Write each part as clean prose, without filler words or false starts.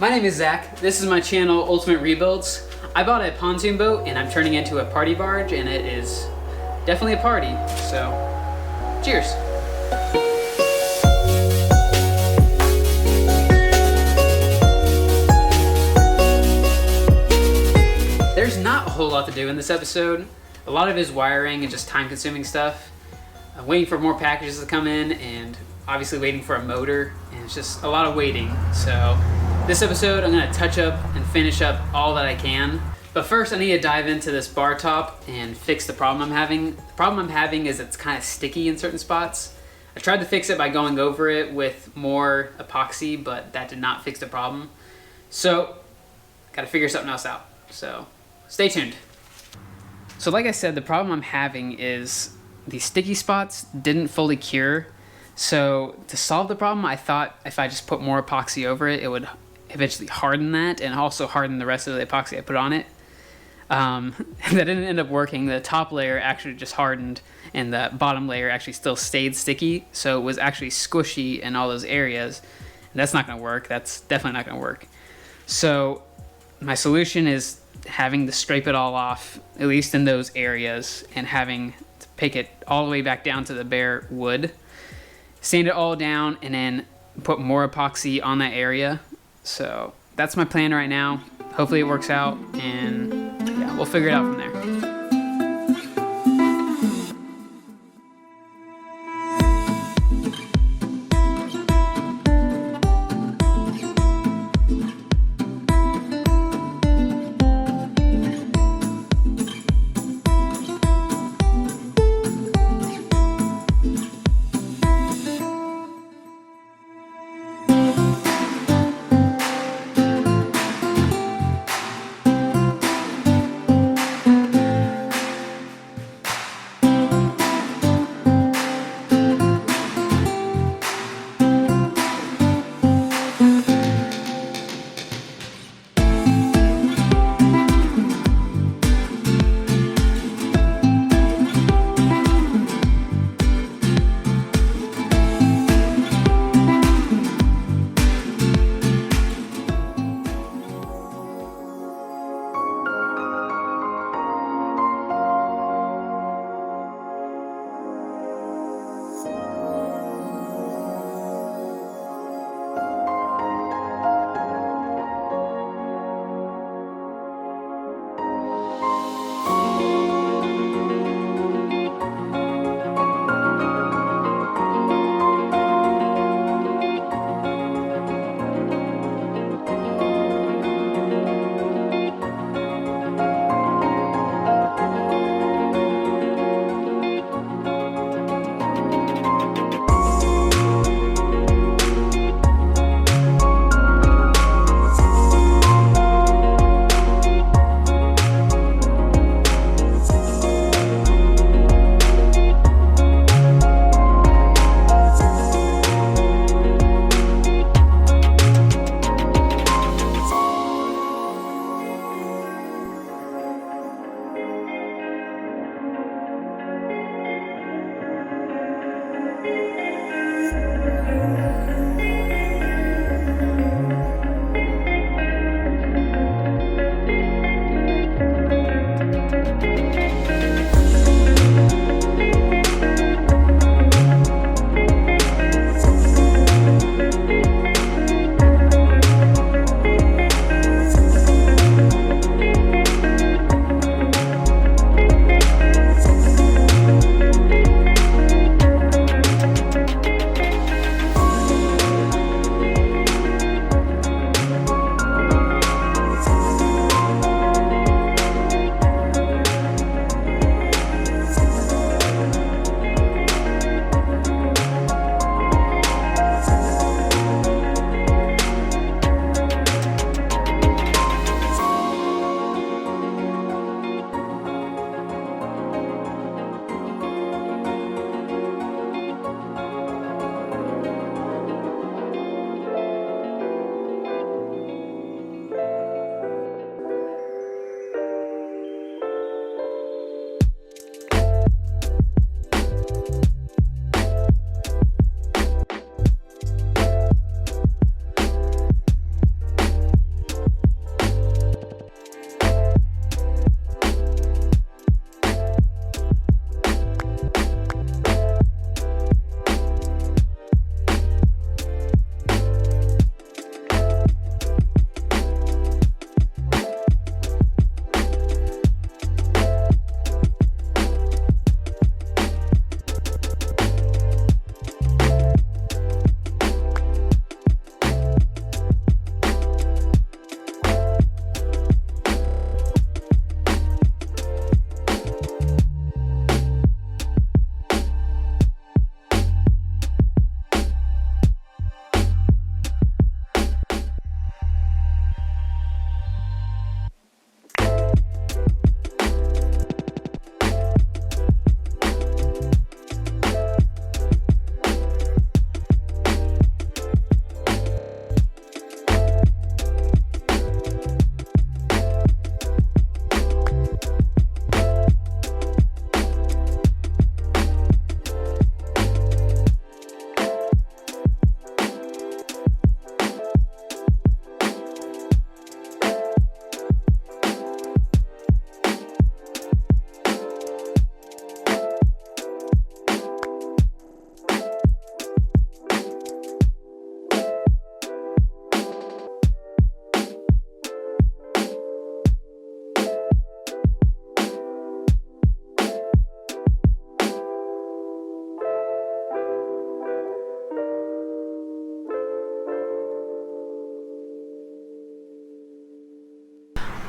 My name is Zach. This is my channel, Ultimate Rebuilds. I bought a pontoon boat and I'm turning it into a party barge, and it is definitely a party. So, cheers. There's not a whole lot to do in this episode. A lot of it is wiring and just time-consuming stuff. I'm waiting for more packages to come in, and obviously waiting for a motor, and it's just a lot of waiting. So this episode I'm going to touch up and finish up all that I can. But first I need to dive into this bar top and fix the problem I'm having. The problem I'm having is it's kind of sticky in certain spots. I tried to fix it by going over it with more epoxy, but that did not fix the problem. So got to figure something else out. So stay tuned. So like I said, the problem I'm having is the sticky spots didn't fully cure. So to solve the problem, I thought if I just put more epoxy over it, it would eventually harden that and also harden the rest of the epoxy I put on it. That didn't end up working. The top layer actually just hardened and the bottom layer actually still stayed sticky. So it was actually squishy in all those areas. And that's not going to work. That's definitely not going to work. So my solution is having to scrape it all off, at least in those areas, and having to pick it all the way back down to the bare wood. Sand it all down and then put more epoxy on that area. So that's my plan right now. Hopefully it works out, and yeah, we'll figure it out from there.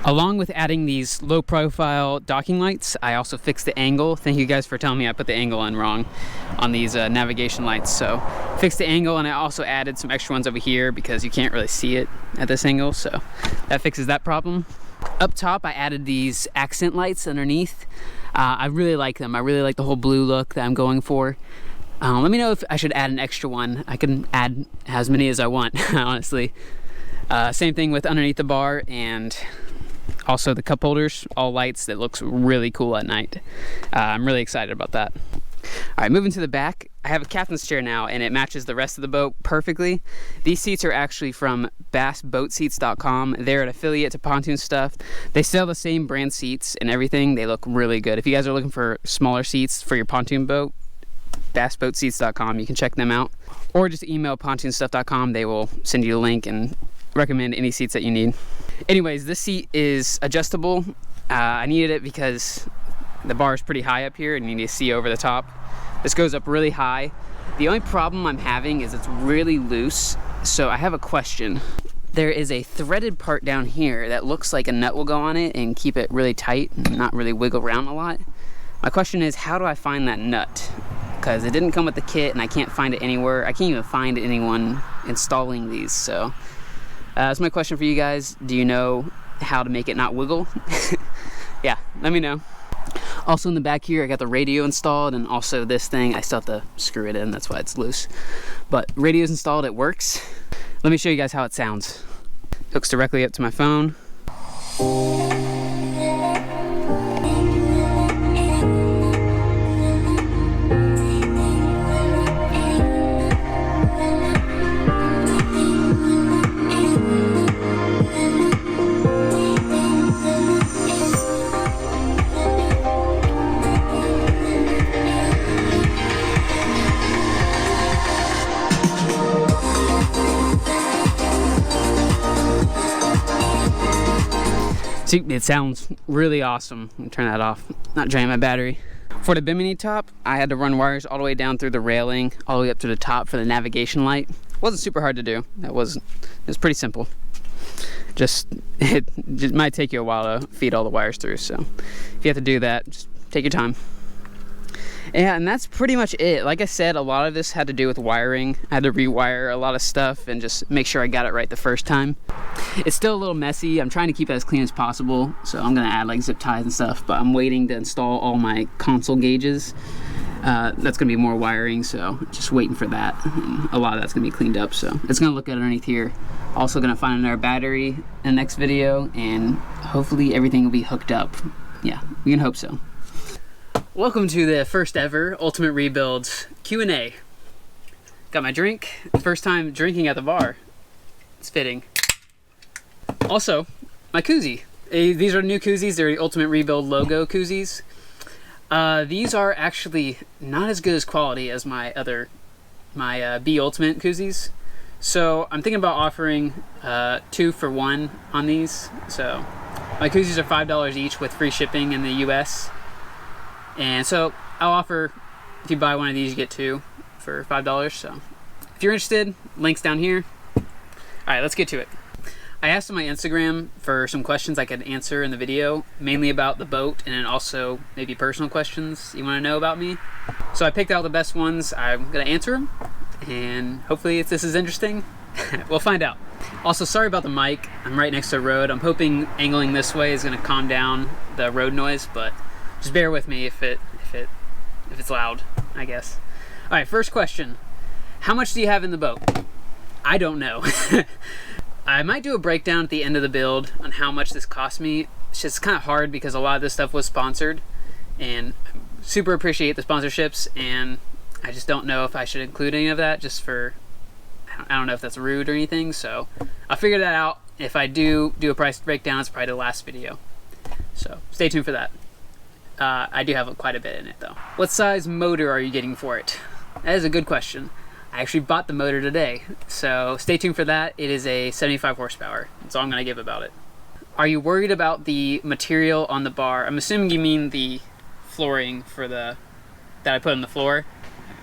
Along with adding these low profile docking lights, I also fixed the angle. Thank you guys for telling me I put the angle in wrong on these navigation lights. So fixed the angle, and I also added some extra ones over here because you can't really see it at this angle, so that fixes that problem. Up top, I added these accent lights underneath. I really like them. I really like the whole blue look that I'm going for. Let me know if I should add an extra one. I can add as many as I want, honestly. Same thing with underneath the bar, and also the cup holders, all lights. That looks really cool at night. I'm really excited about that. All right, moving to the back, I have a captain's chair now, and it matches the rest of the boat perfectly. These seats are actually from bassboatseats.com. They're an affiliate to Pontoon Stuff. They sell the same brand seats and everything. They look really good. If you guys are looking for smaller seats for your pontoon boat, bassboatseats.com, you can check them out. Or just email pontoonstuff.com. They will send you a link and recommend any seats that you need. Anyways, this seat is adjustable. I needed it because the bar is pretty high up here and you need to see over the top. This goes up really high. The only problem I'm having is it's really loose. So I have a question. There is a threaded part down here that looks like a nut will go on it and keep it really tight and not really wiggle around a lot. My question is, how do I find that nut? Because it didn't come with the kit and I can't find it anywhere. I can't even find anyone installing these. So that's my question for you guys. Do you know how to make it not wiggle? Yeah, let me know. Also in the back here, I got the radio installed, and also this thing, I still have to screw it in, that's why it's loose. But radio's installed, it works. Let me show you guys how it sounds. Hooks directly up to my phone. See, it sounds really awesome. Let me turn that off, not drain my battery. For the bimini top, I had to run wires all the way down through the railing, all the way up to the top for the navigation light. Wasn't super hard to do. It was pretty simple. It might take you a while to feed all the wires through, so if you have to do that, just take your time. Yeah, and that's pretty much it. Like I said, a lot of this had to do with wiring. I had to rewire a lot of stuff and just make sure I got it right the first time. It's still a little messy. I'm trying to keep it as clean as possible, so I'm gonna add like zip ties and stuff, but I'm waiting to install all my console gauges. That's gonna be more wiring, so just waiting for that. And a lot of that's gonna be cleaned up, so it's gonna look good underneath here. Also gonna find another battery in the next video, and hopefully everything will be hooked up. Yeah, we can hope so. Welcome to the first ever Ultimate Rebuilds Q&A. Got my drink. First time drinking at the bar. It's fitting. Also, my koozie. These are new koozies. They're the Ultimate Rebuild logo koozies. These are actually not as good as quality as my B Ultimate koozies. So I'm thinking about offering 2 for 1 on these. So my koozies are $5 each with free shipping in the US. And so I'll offer, if you buy one of these, you get 2 for $5. So if you're interested, links down here. All right, let's get to it. I asked on my Instagram for some questions I could answer in the video, mainly about the boat, and then also maybe personal questions you want to know about me. So I picked out the best ones. I'm gonna answer them, and hopefully if this is interesting, we'll find out. Also, sorry about the mic. I'm right next to a road. I'm hoping angling this way is gonna calm down the road noise, but just bear with me if it's loud, I guess. All right, first question. How much do you have in the boat? I don't know. I might do a breakdown at the end of the build on how much this cost me. It's just kind of hard because a lot of this stuff was sponsored, and I super appreciate the sponsorships, and I just don't know if I should include any of that just for, I don't know if that's rude or anything, so I'll figure that out. If I do a price breakdown, it's probably the last video. So stay tuned for that. I do have quite a bit in it though. What size motor are you getting for it? That is a good question. I actually bought the motor today, so stay tuned for that. It is a 75 horsepower. That's all I'm gonna give about it. Are you worried about the material on the bar? I'm assuming you mean the flooring for that I put on the floor.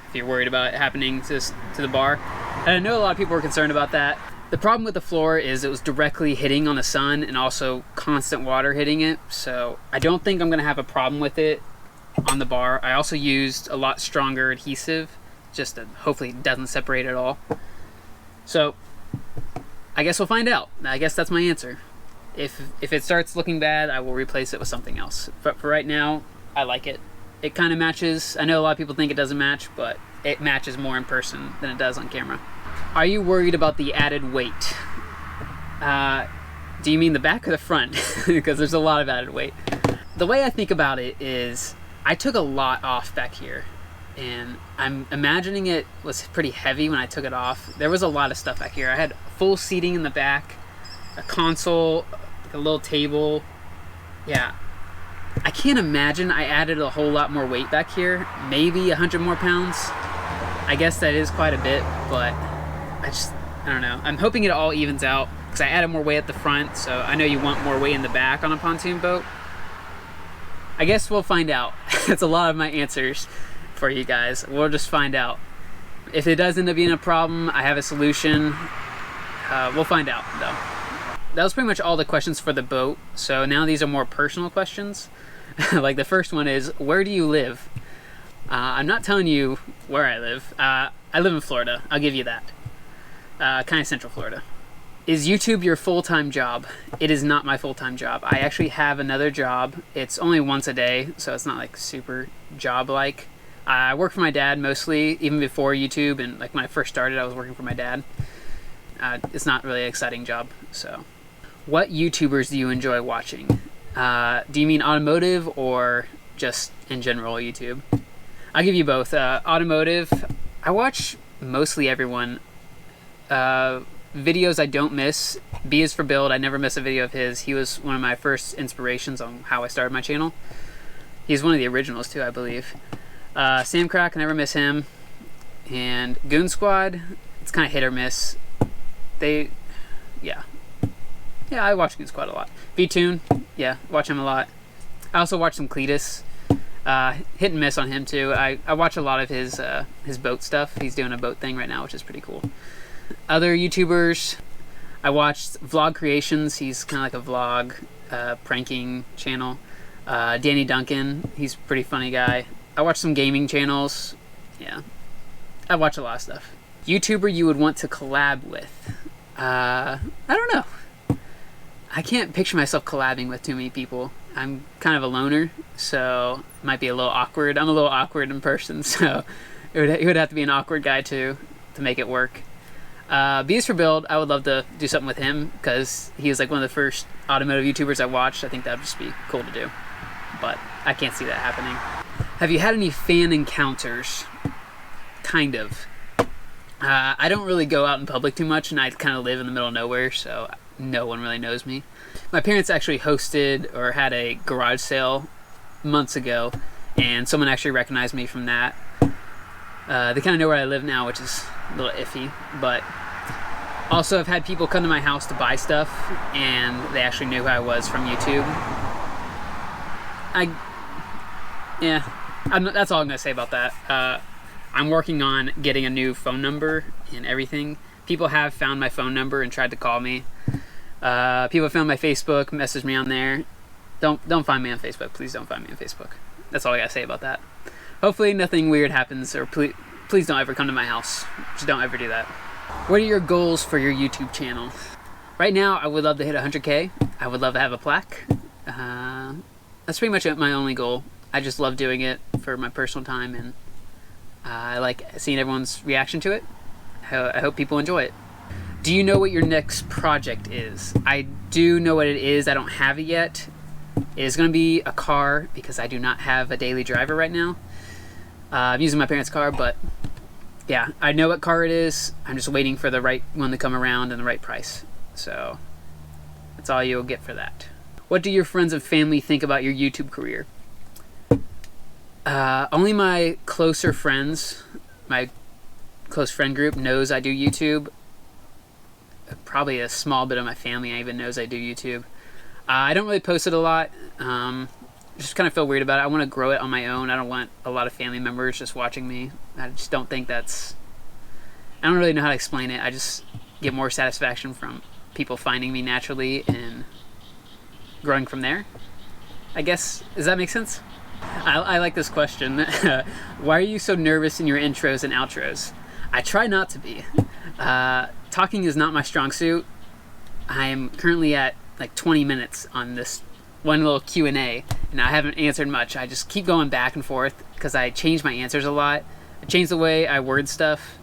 If you're worried about it happening to the bar. And I know a lot of people are concerned about that. The problem with the floor is it was directly hitting on the sun and also constant water hitting it, so I don't think I'm gonna have a problem with it on the bar. I also used a lot stronger adhesive, just to hopefully it doesn't separate at all. So I guess we'll find out. I guess that's my answer. If it starts looking bad, I will replace it with something else. But for right now, I like it. It kind of matches. I know a lot of people think it doesn't match, but it matches more in person than it does on camera. Are you worried about the added weight? Do you mean the back or the front? Because there's a lot of added weight. The way I think about it is I took a lot off back here, and I'm imagining it was pretty heavy when I took it off. There was a lot of stuff back here. I had full seating in the back, a console, like a little table. Yeah, I can't imagine I added a whole lot more weight back here. Maybe 100 more pounds. I guess that is quite a bit, but I don't know. I'm hoping it all evens out because I added more weight at the front, so I know you want more weight in the back on a pontoon boat. I guess we'll find out. That's a lot of my answers for you guys. We'll just find out. If it does end up being a problem, I have a solution. We'll find out, though. That was pretty much all the questions for the boat. So now these are more personal questions. Like the first one is, where do you live? I'm not telling you where I live. I live in Florida. I'll give you that. Kind of central Florida. Is YouTube your full-time job? It is not my full-time job. I actually have another job. It's only once a day, so it's not like super job-like. I work for my dad mostly, even before YouTube, and like when I first started, I was working for my dad. It's not really an exciting job, so. What YouTubers do you enjoy watching? Do you mean automotive or just in general YouTube? I'll give you both. Automotive, I watch mostly everyone. Videos I don't miss. B is for Build. I never miss a video of his. He was one of my first inspirations on how I started my channel. He's one of the originals too, I believe. Sam Crack, I never miss him. And Goon Squad, it's kind of hit or miss. Yeah, I watch Goon Squad a lot. V-Tune, yeah, watch him a lot. I also watch some Cletus. Hit and miss on him too. I watch a lot of his boat stuff. He's doing a boat thing right now, which is pretty cool. Other YouTubers, I watched Vlog Creations. He's kind of like a vlog pranking channel. Danny Duncan, he's a pretty funny guy. I watch some gaming channels. Yeah, I watch a lot of stuff. YouTuber you would want to collab with? I don't know. I can't picture myself collabing with too many people. I'm kind of a loner, so it might be a little awkward. I'm a little awkward in person, so it would have to be an awkward guy too to make it work. B is for Build. I would love to do something with him because he was like one of the first automotive YouTubers I watched. I think that would just be cool to do, but I can't see that happening. Have you had any fan encounters? Kind of. I don't really go out in public too much, and I kind of live in the middle of nowhere, so no one really knows me. My parents actually hosted or had a garage sale months ago, and someone actually recognized me from that. They kind of know where I live now, which is a little iffy, but also I've had people come to my house to buy stuff, and they actually knew who I was from YouTube. That's all I'm gonna say about that. I'm working on getting a new phone number and everything. People have found my phone number and tried to call me. People found my Facebook, messaged me on there. Don't find me on Facebook. Please don't find me on Facebook. That's all I gotta say about that. Hopefully nothing weird happens, or please don't ever come to my house. Just don't ever do that. What are your goals for your YouTube channel? Right now, I would love to hit 100K. I would love to have a plaque. That's pretty much my only goal. I just love doing it for my personal time, and I like seeing everyone's reaction to it. I hope people enjoy it. Do you know what your next project is? I do know what it is. I don't have it yet. It is going to be a car because I do not have a daily driver right now. I'm using my parents' car, but yeah, I know what car it is. I'm just waiting for the right one to come around and the right price. So that's all you'll get for that. What do your friends and family think about your YouTube career? Only my closer friends, my close friend group knows I do YouTube. Probably a small bit of my family even knows I do YouTube. I don't really post it a lot. Just kind of feel weird about it. I want to grow it on my own. I don't want a lot of family members just watching me. I just don't think that's... I don't really know how to explain it. get more satisfaction from people finding me naturally and growing from there, I guess. Does that make sense? I like this question. Why are you so nervous in your intros and outros? I try not to be. Talking is not my strong suit. I am currently at like 20 minutes on this one little Q&A, and I haven't answered much. I just keep going back and forth because I change my answers a lot. I change the way I word stuff,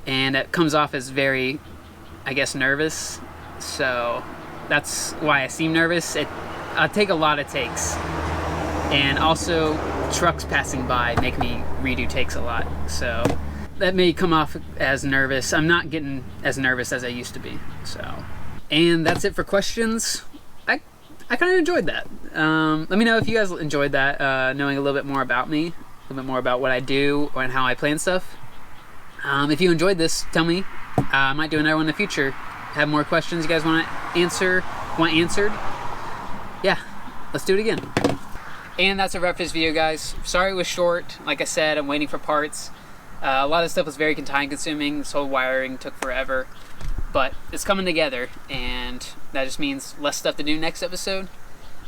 and it comes off as very, I guess, nervous. So that's why I seem nervous. I take a lot of takes. And also, trucks passing by make me redo takes a lot. So that may come off as nervous. I'm not getting as nervous as I used to be. So, and that's it for questions. I kind of enjoyed that. Let me know if you guys enjoyed that, knowing a little bit more about me, a little bit more about what I do and how I plan stuff. If you enjoyed this, tell me. I might do another one in the future. Have more questions you guys want answered? Yeah, let's do it again. And that's a wrap for this video, guys. Sorry it was short. Like I said, I'm waiting for parts. A lot of stuff was very time consuming. This whole wiring took forever. But it's coming together, and that just means less stuff to do next episode.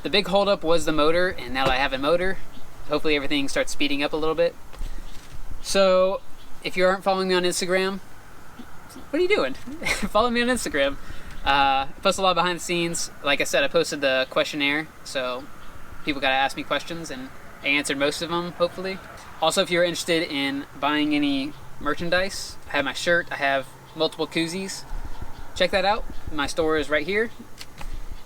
The big holdup was the motor, and now that I have a motor, hopefully everything starts speeding up a little bit. So, if you aren't following me on Instagram, what are you doing? Follow me on Instagram. I post a lot behind the scenes. Like I said, I posted the questionnaire, so people got to ask me questions, and I answered most of them, hopefully. Also, if you're interested in buying any merchandise, I have my shirt, I have multiple koozies. Check that out. My store is right here.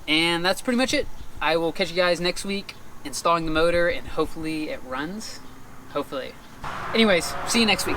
And that's pretty much it. I will catch you guys next week installing the motor, and hopefully it runs. Hopefully. Anyways, see you next week.